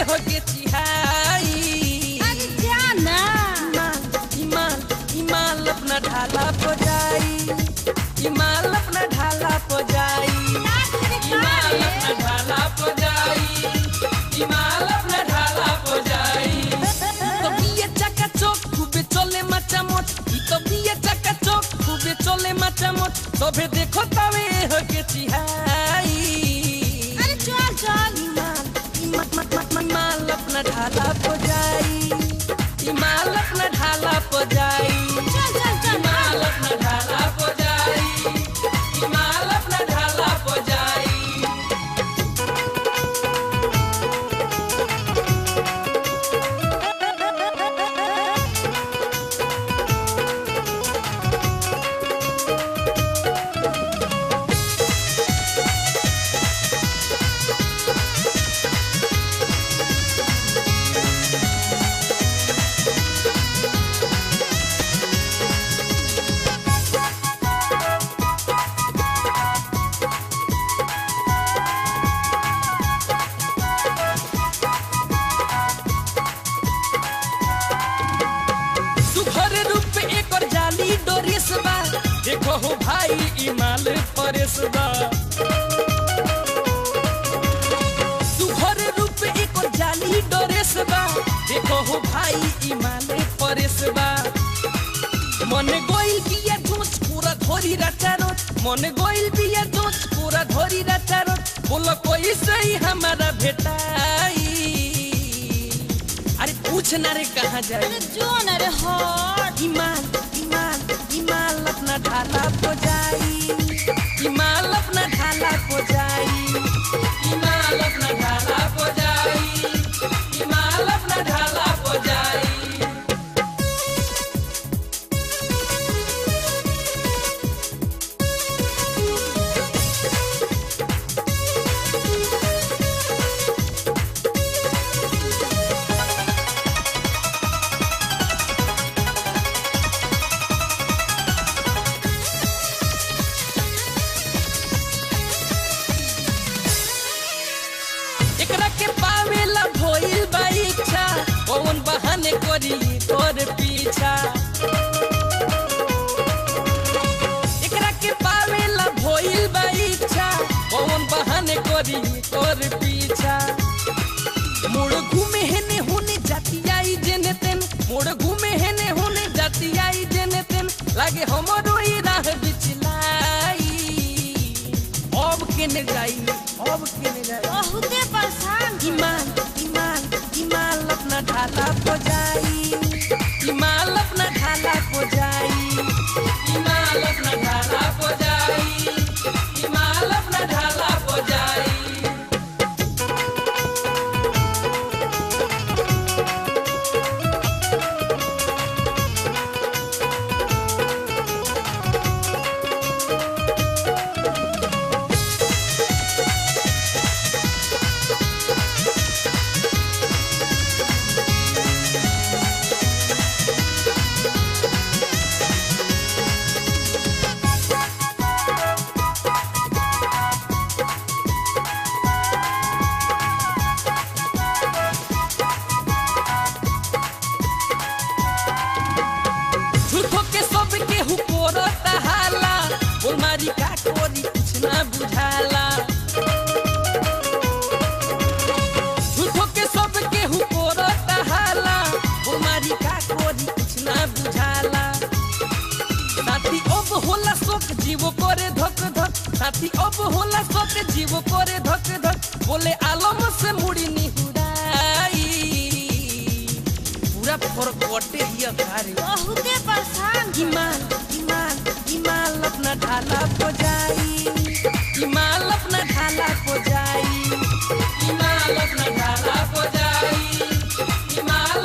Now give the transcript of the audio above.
हो के चिहाई। अरे जाना इमाल अपना ढाला पर जाई, इमाल अपना ढाला पर जाई, इमाल अपना ढाला पर जाई, इमाल अपना ढाला पर जाई। तभी ये चका चौक खूबे चले मचा मोच, तभी ये चका चौक खूबे चले मचा मोच, तबे देखो तवे हो के चिहाई। अरे चल चल इमाल अपना ढाला पर जाई, इमाल अपना ढाला पर जाई, चल चल चल इमाल अपना ढाला पर जाई, इमाल अपना ढाला पर जाई। देखो हो भाई इमाल परेशबा, सुघर रूप एक जाली डोरेसबा, देखो हो भाई इमाल परेशबा। मन गोइल बिया दोच पूरा धोरी राचारो, मन गोइल बिया दोच पूरा धोरी राचारो, बोलो कोई सही हमारा भेटाई। अरे पूछ ना रे कहाँ जाए, अरे जो न रे हट इमाल अपना ढाला को जाई, इमाल अपना ढाला को जाई, इमाल अपना ढाला को जाई, इमाल अपना ढाला को जाई। एकरा के पावेला भइल बा इच्छा, कौन बहाने करी तोर पीछा। एकरा के पावेला भइल बा इच्छा, कौन बहाने करी तोर पीछा। मोड़ घूमे हेने होने जाती आई जेने तेन, मोड़ घूमे हेने होने जाती आई जेने तेन, लागे हमरो ई राह बिचलाई। अब केने जाई, अब केने जाई, बहुते परेशान इमाल अपना ढाला को जाई, इमाल अपना ढाला को जाई, इमाल अपना ढाला को जाई, इमाल अपना ढाला को जाई। बोलमारी का कोरी कुछ ना बुझाला, झूठो के सब के हुकोरता हाला, बोलमारी का कोरी कुछ ना बुझाला। साथी अब होला शोक जीवो करे धक धक, साथी अब होला शोक जीवो करे धक धक, बोले आलम से मुड़ी निहुराई। पूरा फरकटे हिया धारे बहुते परेशान इमाल अपना ढाला को जाई, इमाल अपना ढाला को जाई, इमाल अपना ढाला को जाई, इमाल